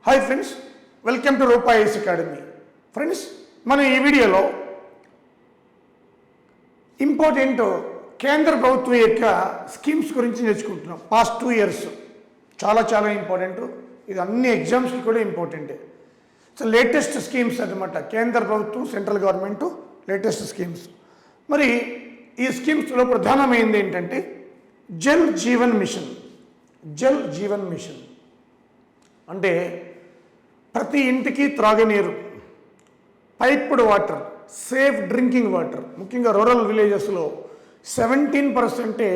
Hi friends, welcome to rupees academy. Friends, మనం ఈ వీడియోలో ఇంపార్టెంట్ కేంద్ర ప్రభుత్వం యొక్క స్కీమ్స్ గురించి నేర్చుకుంటున్నాం. పాస్ట్ 2 years చాలా ఇంపార్టెంట్. ఇది అన్ని ఎగ్జామ్స్కి కూడా ఇంపార్టెంటే. సో లేటెస్ట్ స్కీమ్స్ అన్నమాట. కేంద్ర ప్రభుత్వం, సెంట్రల్ గవర్నమెంట్ లేటెస్ట్ స్కీమ్స్. మరి ఈ స్కీమ్స్లో ప్రధానమైనది ఏంటంటే జల్ జీవన్ మిషన్. జల్ జీవన్ మిషన్ అంటే ప్రతి ఇంటికి త్రాగునీరు, piped water, safe drinking water. ముఖ్యంగా రూరల్ విలేజెస్లో 17%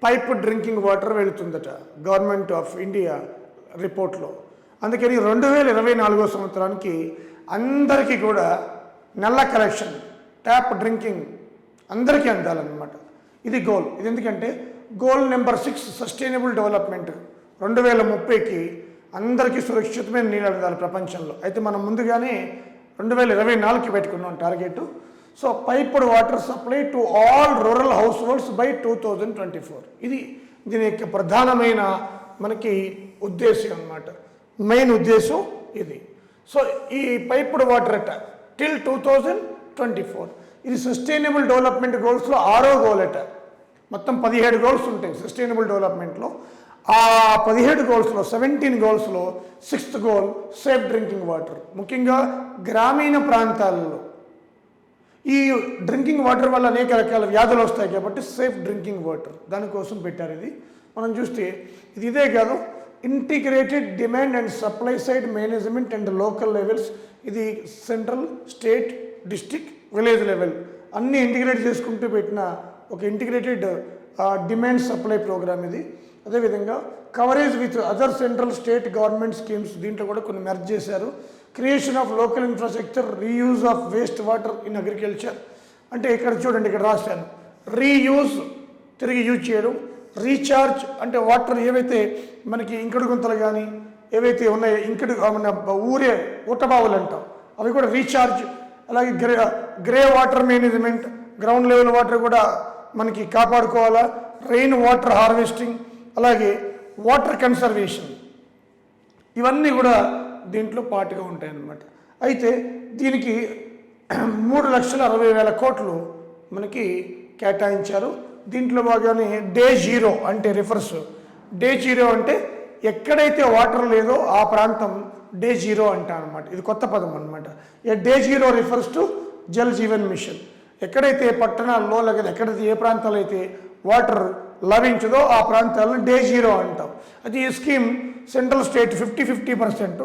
పైప్డ్ డ్రింకింగ్ వాటర్ వెళుతుందట గవర్నమెంట్ ఆఫ్ ఇండియా రిపోర్ట్లో. అందుకని 2024 సంవత్సరానికి అందరికీ కూడా నల్ల కలెక్షన్, ట్యాప్ డ్రింకింగ్ అందరికీ అందాలన్నమాట. ఇది గోల్. ఇది ఎందుకంటే గోల్ నెంబర్ 6 సస్టైనబుల్ డెవలప్మెంట్ 2030కి అందరికీ సురక్షితమైన నీళ్ళు అందాలి ప్రపంచంలో. అయితే మనం ముందుగానే 2024కి పెట్టుకున్నాం target. So piped water supply to all rural house holds by 2024. ఇది దీని యొక్క ప్రధానమైన మనకి ఉద్దేశం అన్నమాట. మెయిన్ ఉద్దేశం ఇది. సో ఈ పైప్డ్ వాటర్ అట టిల్ 2024 ఇది సస్టైనబుల్ డెవలప్మెంట్ గోల్స్లో 6వ గోల్ అట. మొత్తం 17 గోల్స్ ఉంటాయి సస్టైనబుల్ డెవలప్మెంట్లో. ఆ 17 గోల్స్లో 17 గోల్స్లో 6th goal safe drinking water. ముఖ్యంగా గ్రామీణ ప్రాంతాలలో ఈ డ్రింకింగ్ వాటర్ వల్ల అనేక రకాల వ్యాధులు వస్తాయి కాబట్టి సేఫ్ డ్రింకింగ్ వాటర్ దానికోసం పెట్టారు. ఇది మనం చూస్తే ఇదే కాదు, integrated demand and supply side management and local levels. ఇది central, state, district, village level అన్నీ ఇంటిగ్రేట్ చేసుకుంటూ పెట్టిన ఒక ఇంటిగ్రేటెడ్ డిమాండ్ సప్లై ప్రోగ్రామ్ ఇది. అదేవిధంగా coverage with other central, state government schemes దీంట్లో కూడా కొన్ని మెర్జ్ చేశారు. Creation of local infrastructure, reuse of waste water in agriculture. అంటే ఇక్కడ చూడండి, ఇక్కడ రాశాను రీయూజ్, తిరిగి యూజ్ చేయడం. రీఛార్జ్ అంటే వాటర్ ఏవైతే మనకి ఇంకుడు గుంతలు కానీ ఏవైతే ఉన్నాయో, ఇంకుడు ఊరే ఊటబావులు అంటాం, అవి కూడా రీఛార్జ్. అలాగే grey water management, ground level water కూడా మనకి కాపాడుకోవాలా. రెయిన్ వాటర్ హార్వెస్టింగ్, అలాగే వాటర్ కన్సర్వేషన్, ఇవన్నీ కూడా దీంట్లో పాటుగా ఉంటాయన్నమాట. అయితే దీనికి 3,60,000 కోట్లు మనకి కేటాయించారు. దీంట్లో బాగానే డే జీరో అంటే రిఫర్స్. డే జీరో అంటే ఎక్కడైతే వాటర్ లేదో ఆ ప్రాంతం డే జీరో అంటాం అనమాట. ఇది కొత్త పదం అనమాట. Day zero refers to Jal Jeevan mission. ఎక్కడైతే పట్టణాల్లో లేదా ఎక్కడైతే ఏ ప్రాంతాలు అయితే వాటర్ లభించదో ఆ ప్రాంతాలను డే జీరో అంటాం. అది ఈ స్కీమ్ సెంట్రల్, స్టేట్ 50-50%,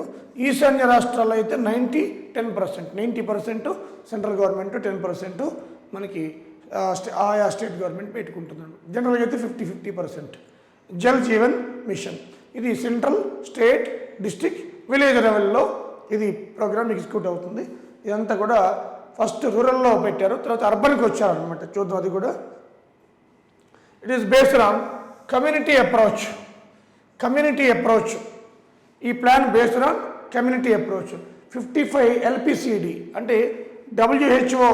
ఈశాన్య రాష్ట్రాల్లో అయితే 90-10%. 90% సెంట్రల్ గవర్నమెంట్, 10% మనకి ఆయా స్టేట్ గవర్నమెంట్ పెట్టుకుంటున్నాను. జనరల్గా అయితే 50-50%. జల్ జీవన్ మిషన్ ఇది సెంట్రల్, స్టేట్, డిస్ట్రిక్ట్, విలేజ్ లెవెల్లో ఇది ప్రోగ్రామ్ ఎగ్జిక్యూట్ అవుతుంది. ఇదంతా కూడా ఫస్ట్ రూరల్లో పెట్టారు, తర్వాత అర్బన్కి వచ్చారనమాట. చూద్దాం అది కూడా. It is based on community approach. Community approach ఈ plan based on community approach. 55 LPCD అంటే WHO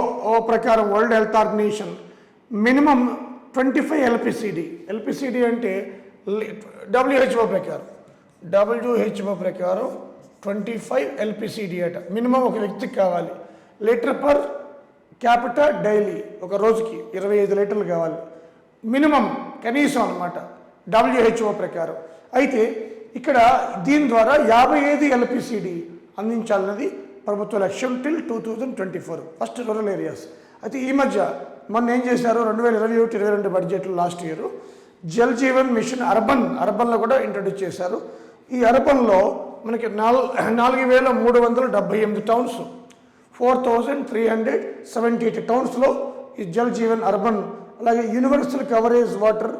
ప్రకారం, world health organisation minimum 25 LPCD. LPCD అంటే WHO ప్రకారం 25 LPCD అట మినిమం ఒక వ్యక్తికి కావాలి. లీటర్ పర్ క్యాపిటా డైలీ, ఒక రోజుకి 25 లీటర్లు కావాలి మినిమం, కనీసం అనమాట WHO ప్రకారం. అయితే ఇక్కడ దీని ద్వారా 55 LPCD అందించాలన్నది ప్రభుత్వ లక్ష్యం టిల్ 2024 ఫస్ట్ రూరల్ ఏరియాస్. అయితే ఈ మధ్య మొన్న ఏం చేశారు, 2021-22 బడ్జెట్లో last year Jal Jeevan mission అర్బన్లో కూడా ఇంట్రడ్యూస్ చేశారు. ఈ అర్బన్లో మనకి 4,378 టౌన్స్, 4,378 టౌన్స్లో ఈ జల్ జీవన్ అర్బన్. అలాగే universal coverage water.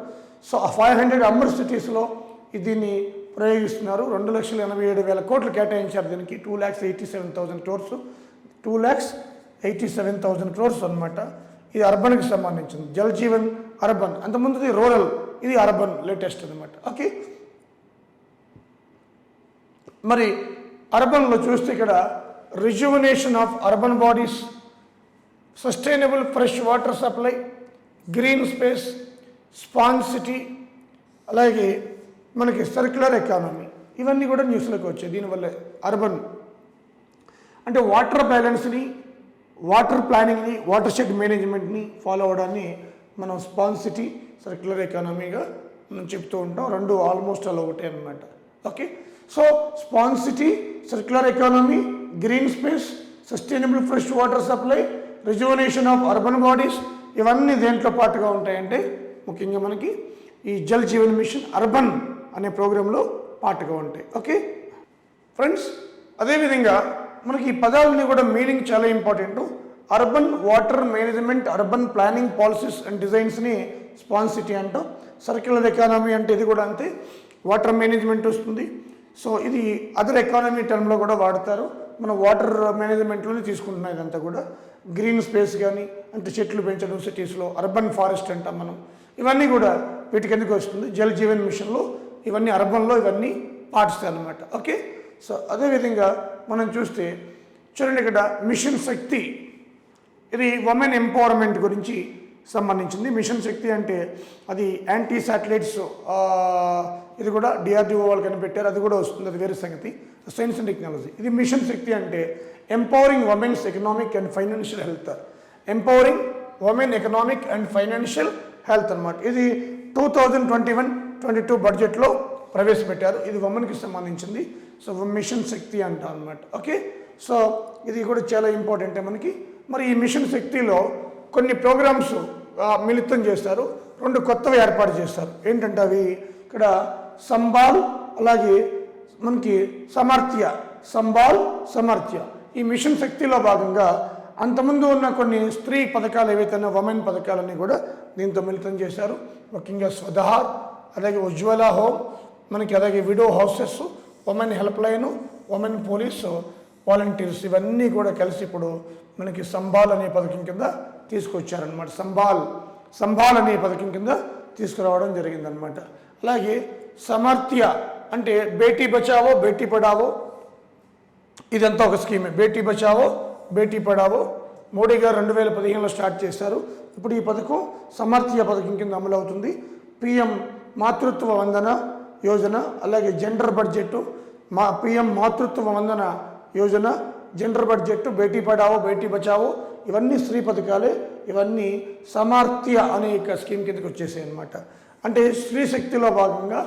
So 500 urban సిటీస్లో దీన్ని ప్రయోగిస్తున్నారు. 2,87,000 కోట్లు కేటాయించారు దీనికి. 2,87,000 crores, 2,87,000 crores అనమాట. ఇది అర్బన్కి సంబంధించింది జల్ జీవన్ అర్బన్. అంతకుముందుది రూరల్, ఇది అర్బన్ లేటెస్ట్ అనమాట. ఓకే, మరి అర్బన్లో చూస్తే ఇక్కడ rejuvenation of urban bodies, sustainable fresh water supply, green space, span city, అలాగే మనకి సర్క్యులర్ ఎకానమీ, ఇవన్నీ కూడా న్యూస్లోకి వచ్చాయి. దీనివల్ల అర్బన్ అంటే వాటర్ బ్యాలెన్స్ని, వాటర్ ప్లానింగ్ని, వాటర్ షెడ్ మేనేజ్మెంట్ని ఫాలో అవడాన్ని మనం స్పాన్ సిటీ, సర్క్యులర్ ఎకానమీగా మనం చెప్తూ ఉంటాం. రెండు ఆల్మోస్ట్ అలా ఒకటే అనమాట. Okay, so span city, circular economy, green space, sustainable fresh water supply, rejuvenation of urban bodies, ఇవన్నీ దేంట్లో పాటుగా ఉంటాయంటే ముఖ్యంగా మనకి ఈ జల్ జీవన్ మిషన్ అర్బన్ అనే ప్రోగ్రాంలో పాటుగా ఉంటాయి. ఓకే ఫ్రెండ్స్, అదేవిధంగా మనకి ఈ పదాలని కూడా మీనింగ్ చాలా important. Urban water management, urban planning policies and డిజైన్స్ని స్పాన్ సిటీ అంటాం. సర్క్యులర్ ఎకానమీ అంటే ఇది కూడా అంతే, వాటర్ మేనేజ్మెంట్ వస్తుంది. సో ఇది అదర్ ఎకానమీ టర్మ్లో కూడా వాడతారు. మనం వాటర్ మేనేజ్మెంట్లోనే తీసుకుంటున్నాం ఇదంతా కూడా. గ్రీన్ స్పేస్ కానీ అంటే చెట్లు పెంచడం సిటీస్లో, అర్బన్ ఫారెస్ట్ అంటాం మనం. ఇవన్నీ కూడా వీటి కిందకి వస్తుంది. జల్ జీవన్ మిషన్లో ఇవన్నీ అర్బన్లో ఇవన్నీ పాటిస్తాయి అన్నమాట. ఓకే, సో అదేవిధంగా మనం చూస్తే చూడండి ఇక్కడ మిషన్ శక్తి, ఇది ఉమెన్ ఎంపవర్మెంట్ గురించి సంబంధించింది. మిషన్ శక్తి అంటే అది యాంటీ శాటిలైట్స్, ఇది కూడా డిఆర్డిఓ వాళ్ళు కనిపెట్టారు, అది కూడా వస్తుంది, అది వేరే సంగతి. Science and technology. ఇది మిషన్ శక్తి అంటే empowering women's economic and financial health. Empowering women economic and financial health అనమాట. ఇది 2021-22 బడ్జెట్లో ప్రవేశపెట్టారు. ఇది ఉమెన్కి సంబంధించింది. సో మిషన్ శక్తి అంటాం అనమాట. ఓకే, సో ఇది కూడా చాలా ఇంపార్టెంట్ మనకి. మరి ఈ మిషన్ శక్తిలో కొన్ని ప్రోగ్రామ్స్ మిళితం చేస్తారు, రెండు కొత్తవి ఏర్పాటు చేస్తారు. ఏంటంటే అవి ఇక్కడ సంబాల్, అలాగే మనకి సమర్థ్య, సంబాల్ సమర్థ్య. ఈ మిషన్ శక్తిలో భాగంగా అంతకుముందు ఉన్న కొన్ని స్త్రీ పథకాలు ఏవైతే ఉమెన్ పథకాలన్నీ కూడా దీంతో మిళితం చేశారు. ముఖ్యంగా స్వధార్, అలాగే ఉజ్వల హోమ్, మనకి అలాగే widow houses, women help line, women police volunteers, ఇవన్నీ కూడా కలిసి ఇప్పుడు మనకి సంబాల్ అనే పథకం కింద తీసుకొచ్చారనమాట. సంబాల్ అనే పథకం కింద తీసుకురావడం జరిగిందనమాట. అలాగే సమర్థ్య అంటే బేటీ బచావో బేటీ పడావో, ఇదంతా ఒక స్కీమే. బేటీ బచావో బేటీ పడావో మోడీ గారు 2015లో స్టార్ట్ చేశారు. ఇప్పుడు ఈ పథకం సమర్థ్య పథకం కింద అమలు అవుతుంది. పిఎం మాతృత్వ వందన యోజన, అలాగే జెండర్ బడ్జెట్, పిఎం మాతృత్వ వందన యోజన, జెండర్ బడ్జెట్, బేటీ పడావో బేటీ బచావో, ఇవన్నీ స్త్రీ పథకాలే. ఇవన్నీ సమర్థ్య అనే స్కీమ్ కిందకి వచ్చేసాయి అనమాట. అంటే స్త్రీ శక్తిలో భాగంగా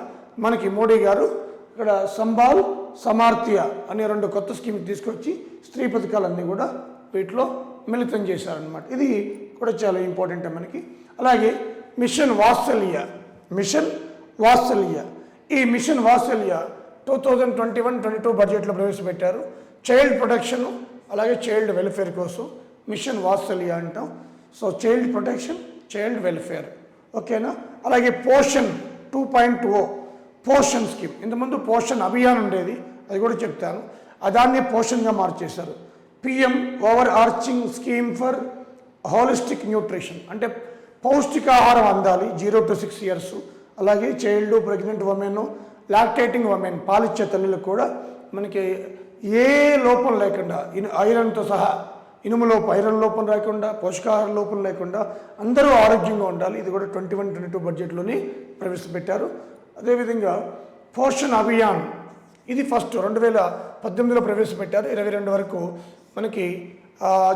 మనకి మోడీ గారు ఇక్కడ సంబాల్, సమార్థ్య అనే రెండు కొత్త స్కీమ్ తీసుకొచ్చి స్త్రీ పథకాలన్నీ కూడా వీటిలో మిళితం చేశారనమాట. ఇది కూడా చాలా ఇంపార్టెంట్ మనకి. అలాగే మిషన్ వాత్సల్య, ఈ మిషన్ వాత్సల్య 2021-22 బడ్జెట్లో ప్రవేశపెట్టారు. చైల్డ్ ప్రొటెక్షన్, అలాగే చైల్డ్ వెల్ఫేర్ కోసం మిషన్ వాత్సల్య అంటాం. So child protection, child welfare, ఓకేనా. అలాగే పోషన్ 2.0 పోషన్ స్కీమ్. ఇంతకుముందు పోషన్ అభియాన్ ఉండేది, అది కూడా చెప్తాను. దాన్ని పోషన్గా మార్చేశారు. PM over arching scheme for holistic nutrition, అంటే పౌష్టికాహారం అందాలి 0 to 6 years. అలాగే child, pregnant women, lactating women, పాలిచ్చే తల్లులకు కూడా మనకి ఏ లోపం లేకుండా, ఐరన్తో సహా ఐరన్ లోపం లేకుండా, పోషకాహార లోపం లేకుండా అందరూ ఆరోగ్యంగా ఉండాలి. ఇది కూడా 21-22 బడ్జెట్లోనే ప్రవేశపెట్టారు. అదేవిధంగా పోషణ్ అభియాన్, ఇది ఫస్ట్ 2018లో ప్రవేశపెట్టారు. 22 వరకు మనకి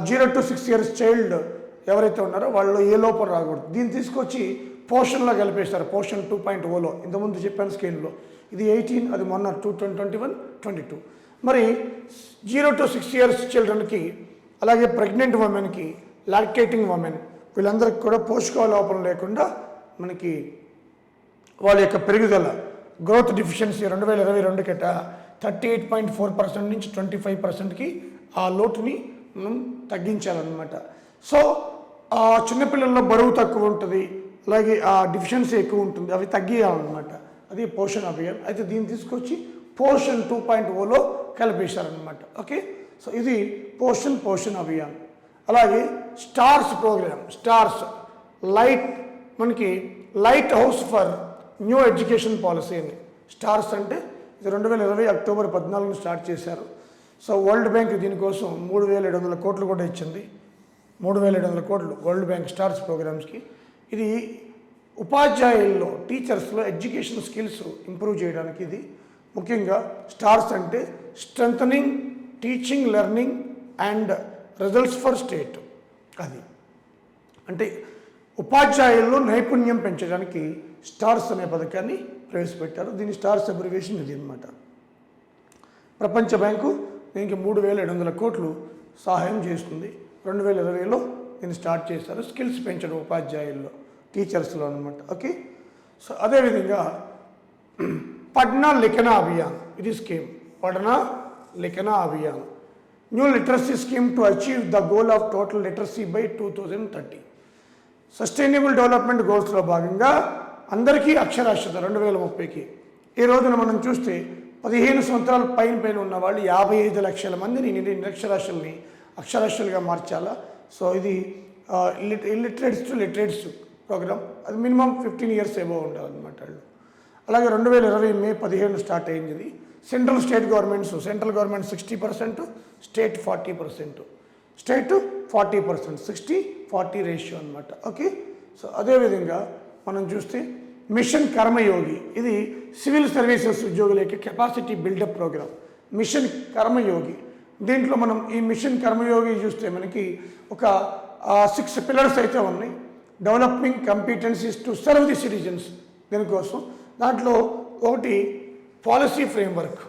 0 to 6 years చైల్డ్ ఎవరైతే ఉన్నారో వాళ్ళు ఏ లోపం రాకూడదు. దీన్ని తీసుకొచ్చి పోషన్లో కలిపేస్తారు. పోషన్ 2.0లో ఇంతకుముందు చెప్పాను స్కేల్లో. ఇది 18, అది మొన్న 2021-22. మరి 0 to 6 years చిల్డ్రన్కి, అలాగే ప్రెగ్నెంట్ ఉమెన్కి, లాక్టేటింగ్ ఉమెన్, వీళ్ళందరికీ కూడా పోషక లోపం లేకుండా మనకి వాళ్ళ యొక్క పెరుగుదల, గ్రోత్ డిఫిషియన్సీ 2022 కట 38.4% నుంచి 25%కి ఆ లోటుని మనం తగ్గించాలన్నమాట. సో ఆ చిన్నపిల్లల్లో బరువు తక్కువ ఉంటుంది, అలాగే ఆ డిఫిషియన్సీ ఎక్కువ ఉంటుంది, అవి తగ్గియాలన్నమాట. అది పోషణ్ అభియాన్. అయితే దీన్ని తీసుకొచ్చి పోషన్ 2.0లో కలిపేశారనమాట. ఓకే, సో ఇది పోషన్ అభియాన్. అలాగే స్టార్స్ ప్రోగ్రామ్, స్టార్స్ మనకి light house for new education policy అని. స్టార్స్ అంటే ఇది 2020 అక్టోబర్ 14 స్టార్ట్ చేశారు. సో వరల్డ్ బ్యాంక్ దీనికోసం 3,700 కోట్లు కూడా ఇచ్చింది. 3,700 కోట్లు వరల్డ్ బ్యాంక్ స్టార్స్ ప్రోగ్రామ్స్కి. ఇది ఉపాధ్యాయుల్లో, టీచర్స్లో ఎడ్యుకేషన్ స్కిల్స్ ఇంప్రూవ్ చేయడానికి ఇది ముఖ్యంగా స్టార్స్ అంటే strengthening teaching learning and results for state. అది అంటే ఉపాధ్యాయుల్లో నైపుణ్యం పెంచడానికి స్టార్స్ అనే పథకాన్ని ప్రవేశపెట్టారు. దీని స్టార్స్ అబ్రివేషన్ ఇది అనమాట. ప్రపంచ బ్యాంకు దీనికి 3,700 కోట్లు సహాయం చేస్తుంది. 2020లో దీన్ని స్టార్ట్ చేశారు. స్కిల్స్ పెంచడం ఉపాధ్యాయుల్లో, టీచర్స్లో అనమాట. ఓకే, సో అదేవిధంగా పడ్నా లిఖనా అభియాన్, ఇది scheme. Padhna Likhna Abhiyan, new literacy scheme to achieve the goal of total literacy by 2030. Sustainable development గోల్స్లో భాగంగా అందరికీ అక్షరాస్యత 2030కి. ఈ రోజున మనం చూస్తే 15 సంవత్సరాల పైన ఉన్న వాళ్ళు 55 లక్షల మందిని నిరక్షరాస్యుల్ని అక్షరాస్యులుగా మార్చాలా. సో ఇది ఇల్లిటరేట్స్ టు లిటరేట్స్ ప్రోగ్రామ్. అది మినిమం 15 ఇయర్స్ ఏవో ఉండాలన్నమాట వాళ్ళు. అలాగే 2020 మే 15 స్టార్ట్ అయింది ఇది. Central state governments, central government 60%, state 40%, state 40%, 60-40 ratio అనమాట. ఓకే, సో అదేవిధంగా మనం చూస్తే మిషన్ కర్మయోగి, ఇది సివిల్ సర్వీసెస్ ఉద్యోగుల యొక్క కెపాసిటీ బిల్డప్ ప్రోగ్రామ్. మిషన్ కర్మయోగి, దీంట్లో మనం ఈ మిషన్ కర్మయోగి చూస్తే మనకి ఒక 6 పిల్లర్స్ అయితే ఉన్నాయి. Developing competencies to serve the citizens, దీనికోసం. దాంట్లో ఒకటి policy framework,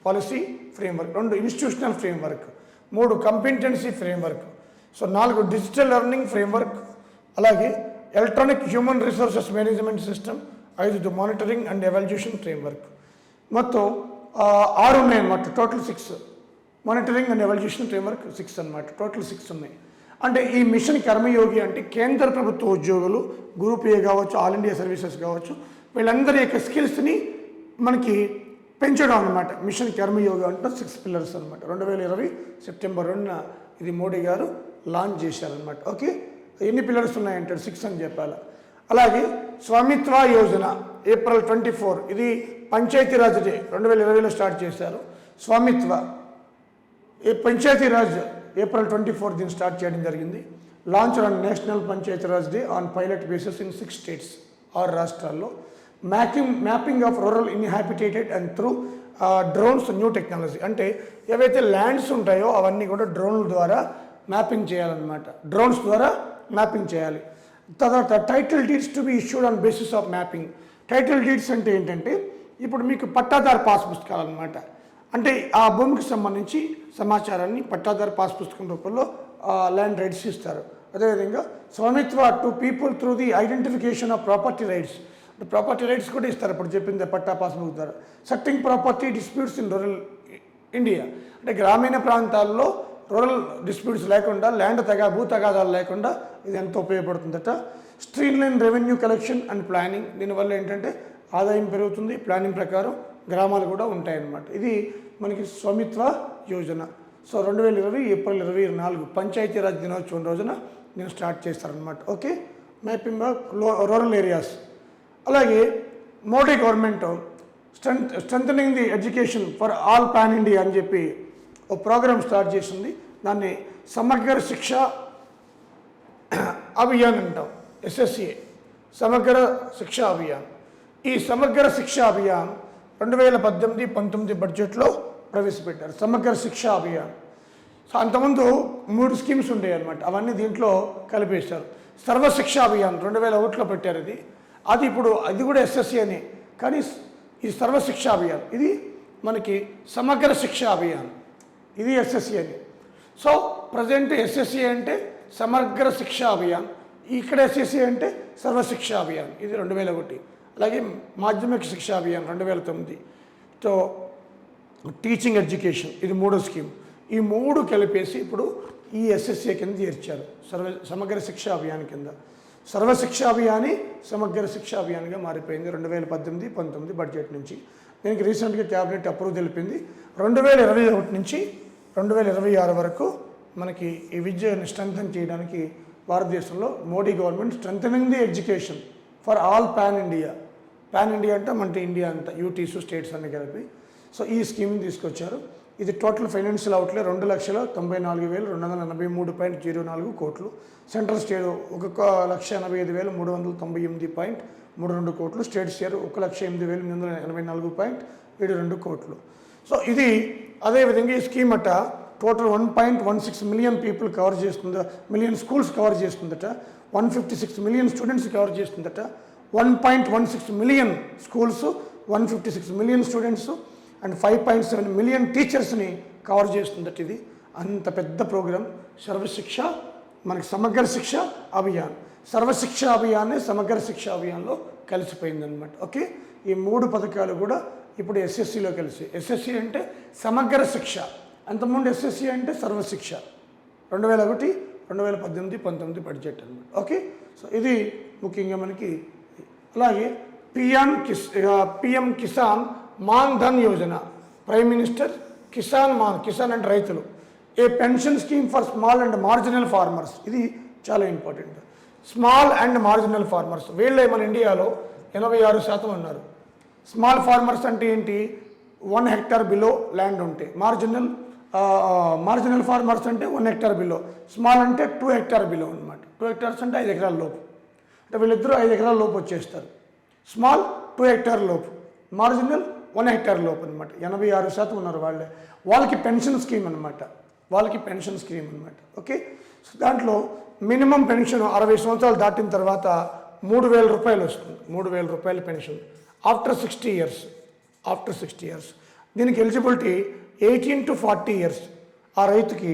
2 institutional framework, 3 competency framework, so 4 digital learning framework, అలాగే electronic human resources management system, 5 monitoring and evaluation framework. మొత్తం 6 ఉన్నాయన్నమాట. Total 6 monitoring and evaluation framework 6 అనమాట. Total 6 ఉన్నాయి. అంటే ఈ మిషన్ కర్మయోగి అంటే కేంద్ర ప్రభుత్వ ఉద్యోగులు, గ్రూప్ ఏ కావచ్చు, ఆల్ ఇండియా సర్వీసెస్ కావచ్చు, వీళ్ళందరి యొక్క స్కిల్స్ని మనకి పెంచడం అనమాట. మిషన్ కర్మయోగి అంటే 6 పిల్లర్స్ అనమాట. 2020 సెప్టెంబర్ 2న ఇది మోడీ గారు లాంచ్ చేశారనమాట. ఓకే, ఎన్ని పిల్లర్స్ ఉన్నాయంటే 6 అని చెప్పాలి. అలాగే స్వామిత్వ యోజన ఏప్రిల్ 24, ఇది పంచాయతీరాజ్ డే 2020లో స్టార్ట్ చేశారు. స్వామిత్వ పంచాయతీరాజ్ ఏప్రిల్ 24 దీన్ని స్టార్ట్ చేయడం జరిగింది. Launch on national Panchayati Raj day on pilot basis in 6 states, 6 రాష్ట్రాల్లో. Mapping of rural ఇన్హాబిటేటెడ్ and through drones new technology, అంటే ఏవైతే ల్యాండ్స్ ఉంటాయో అవన్నీ కూడా డ్రోన్ల ద్వారా మ్యాపింగ్ చేయాలన్నమాట. డ్రోన్స్ ద్వారా మ్యాపింగ్ చేయాలి. తర్వాత title deeds to be issued on basis of mapping. Title deeds అంటే ఏంటంటే ఇప్పుడు మీకు పట్టాదారు పాస్ పుస్తకాలు అనమాట. అంటే ఆ భూమికి సంబంధించి సమాచారాన్ని పట్టాదారు పాస్ పుస్తకం రూపంలో ల్యాండ్ రైట్స్ ఇస్తారు. అదేవిధంగా Swamitva to people through the identification of property rights, property rights కూడా ఇస్తారు. ఇప్పుడు చెప్పింది పట్టా పాస్ బుక్ ద్వారా. Setting property disputes in rural India, అంటే గ్రామీణ ప్రాంతాల్లో రూరల్ డిస్ప్యూట్స్ లేకుండా, ల్యాండ్ భూ తగాదాలు లేకుండా ఇది ఎంతో ఉపయోగపడుతుందట. Streamline revenue collection and planning, దీనివల్ల ఏంటంటే ఆదాయం పెరుగుతుంది, ప్లానింగ్ ప్రకారం గ్రామాలు కూడా ఉంటాయన్నమాట. ఇది మనకి స్వామిత్వ యోజన. సో 2020 ఏప్రిల్ 24 పంచాయతీరాజ్ దినోత్సవం రోజున నేను స్టార్ట్ చేస్తారనమాట. Okay, mapping of rural areas. అలాగే Modi government strengthening the education for all pan India అని చెప్పి ఒక ప్రోగ్రామ్ స్టార్ట్ చేసింది. దాన్ని సమగ్ర శిక్ష అభియాన్ అంటాం, SSA, సమగ్ర శిక్ష అభియాన్. ఈ సమగ్ర శిక్ష అభియాన్ 2018-19 బడ్జెట్లో ప్రవేశపెట్టారు. సమగ్ర శిక్ష అభియాన్. సో అంతకుముందు 3 స్కీమ్స్ ఉండేవి అనమాట, అవన్నీ దీంట్లో కలిపేశారు. సర్వశిక్ష అభియాన్ 2001లో పెట్టారు ఇది. అది ఇప్పుడు అది కూడా SSA అని, కానీ ఈ సర్వశిక్ష అభియాన్ ఇది మనకి సమగ్ర శిక్ష అభియాన్, ఇది SSA అని. సో ప్రజెంట్ SSA అంటే సమగ్ర శిక్ష అభియాన్, ఇక్కడ SSA అంటే సర్వశిక్ష అభియాన్, ఇది 2001. అలాగే మాధ్యమిక శిక్ష అభియాన్ 2009. సో టీచింగ్ ఎడ్యుకేషన్ ఇది 3వ స్కీమ్. ఈ 3 కలిపేసి ఇప్పుడు ఈ SSA కింద చేర్చారు, సమగ్ర శిక్ష అభియాన్ కింద. సర్వశిక్ష అభియాని సమగ్ర శిక్ష అభియాన్గా మారిపోయింది 2018-19 బడ్జెట్ నుంచి. దీనికి రీసెంట్గా క్యాబినెట్ అప్రూవ్ తెలిపింది. 2021 నుంచి 2026 వరకు మనకి ఈ విద్యను స్ట్రెంథన్ చేయడానికి భారతదేశంలో Modi government strengthening the education for all pan India. Pan India అంటే మన ఇండియా అంతా, యూటీస్ స్టేట్స్ అన్ని కలిపి. సో ఈ స్కీమ్ని తీసుకొచ్చారు. ఇది టోటల్ ఫైనాన్షియల్ అవుట్లే 2,94,283.04 కోట్లు. సెంట్రల్ స్టేట్ 1,85,398.36 32 కోట్లు, స్టేట్ షేర్ 1,08,884.72 కోట్లు. సో ఇది అదేవిధంగా ఈ స్కీమ్ అట టోటల్ 1.16 మిలియన్ పీపుల్ కవర్ చేస్తుందా, మిలియన్ స్కూల్స్ కవర్ చేస్తుందట, 156 మిలియన్ స్టూడెంట్స్ కవర్ చేస్తుందట. 1.16 million schools, 156 million students and 5.7 million టీచర్స్ని కవర్ చేస్తుందట. ఇది అంత పెద్ద ప్రోగ్రాం. సర్వశిక్ష మనకి సమగ్ర శిక్ష అభియాన్, సర్వశిక్ష అభియాన్నే సమగ్ర శిక్ష అభియాన్లో కలిసిపోయిందనమాట. ఓకే, ఈ 3 పథకాలు కూడా ఇప్పుడు ఎస్ఎస్సిలో కలిసి, ఎస్ఎస్సి అంటే సమగ్ర శిక్ష, అంతకుముందు ఎస్ఎస్సి అంటే సర్వశిక్ష. 2001, 2018, 19 బడ్జెట్ అనమాట. ఓకే, సో ఇది ముఖ్యంగా మనకి. అలాగే PM Kisan Maan Dhan Yojana, prime minister Kisan అంటే రైతులు, ఏ pension scheme for small and marginal farmers. ఇది చాలా important. Small and marginal farmers వీళ్ళే మన ఇండియాలో 86% ఉన్నారు. స్మాల్ ఫార్మర్స్ అంటే ఏంటి? 1 హెక్టార్ బిలో ల్యాండ్ ఉంటే. మార్జినల్ ఫార్మర్స్ అంటే 1 హెక్టార్ బిలో. స్మాల్ అంటే 2 హెక్టార్ బిలో అనమాట. 2 హెక్టార్స్ అంటే 5 ఎకరాల లోపు. అంటే వీళ్ళిద్దరూ 5 ఎకరాల లోపు వచ్చేస్తారు. స్మాల్ 2 హెక్టార్ లోపు, మార్జినల్ 1 హెక్టార్ లోపు అనమాట. 86% ఉన్నారు వాళ్ళే. వాళ్ళకి పెన్షన్ స్కీమ్ అనమాట. ఓకే, సో దాంట్లో మినిమం పెన్షన్ 60 సంవత్సరాలు దాటిన తర్వాత 3,000 రూపాయలు వస్తుంది. 3,000 రూపాయల పెన్షన్ ఆఫ్టర్ 60 ఇయర్స్. దీనికి ఎలిజిబిలిటీ 18 to 40 ఇయర్స్. ఆ రైతుకి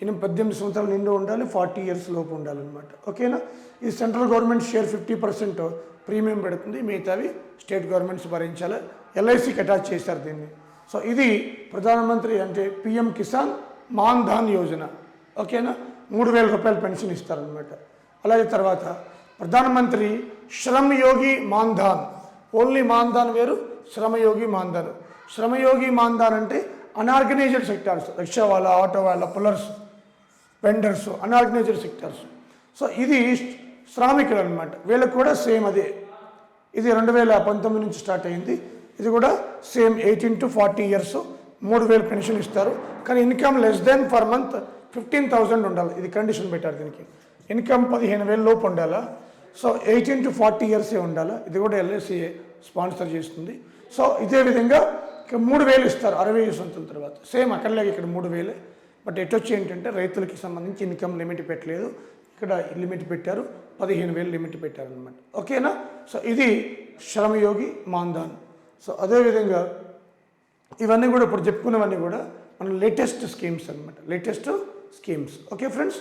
18 సంవత్సరాలు నిండు ఉండాలి, 40 ఇయర్స్ లోపు ఉండాలన్నమాట. ఓకేనా? ఈ సెంట్రల్ గవర్నమెంట్ షేర్ 50% ప్రీమియం పెడుతుంది, మిగతావి స్టేట్ గవర్నమెంట్స్ భరించాలి. ఎల్ఐసికి అటాచ్ చేశారు దీన్ని. సో ఇది ప్రధానమంత్రి అంటే పిఎం కిసాన్ మాన్ ధన్ యోజన. ఓకేనా? 3,000 రూపాయల పెన్షన్ ఇస్తారనమాట. అలాగే తర్వాత ప్రధానమంత్రి శ్రమ్ యోగి మాన్ ధన్. ఓన్లీ మాన్ ధన్ వేరు, శ్రమయోగి మాన్ ధన్. శ్రమయోగి మాన్ ధన్ అంటే అన్ఆర్గనైజ్డ్ సెక్టార్స్, రిక్షా వాళ్ళ, ఆటో వాళ్ళ, pullers, vendors, unorganised sectors. So ఇది శ్రామికులు అనమాట. వీళ్ళకి కూడా సేమ్ అదే. ఇది 2019 నుంచి స్టార్ట్ అయింది. ఇది కూడా సేమ్ 18 to 40 ఇయర్స్, 3,000 పెన్షన్ ఇస్తారు. కానీ income less than per month 15,000 ఉండాలి. ఇది కండిషన్ పెట్టారు దీనికి. ఇన్కమ్ 15,000 లోపు ఉండాలా. సో 18 to 40 ఇయర్సే ఉండాలా. ఇది కూడా ఎల్ఐసి స్పాన్సర్ చేస్తుంది. సో ఇదే విధంగా ఇక్కడ 3,000 ఇస్తారు 60 సంవత్సరాల తర్వాత. సేమ్ అక్కడలాగే ఇక్కడ 3,000. బట్ ఎటొచ్చి ఏంటంటే రైతులకి సంబంధించి ఇన్కమ్ లిమిట్ పెట్టలేదు, ఇక్కడ లిమిట్ పెట్టారు, 15,000 లిమిట్ పెట్టారనమాట. ఓకేనా? సో ఇది శ్రమయోగి మాన్ ధన్. సో అదేవిధంగా ఇవన్నీ కూడా ఇప్పుడు చెప్పుకున్నవన్నీ కూడా మన లేటెస్ట్ స్కీమ్స్ అనమాట. Okay friends.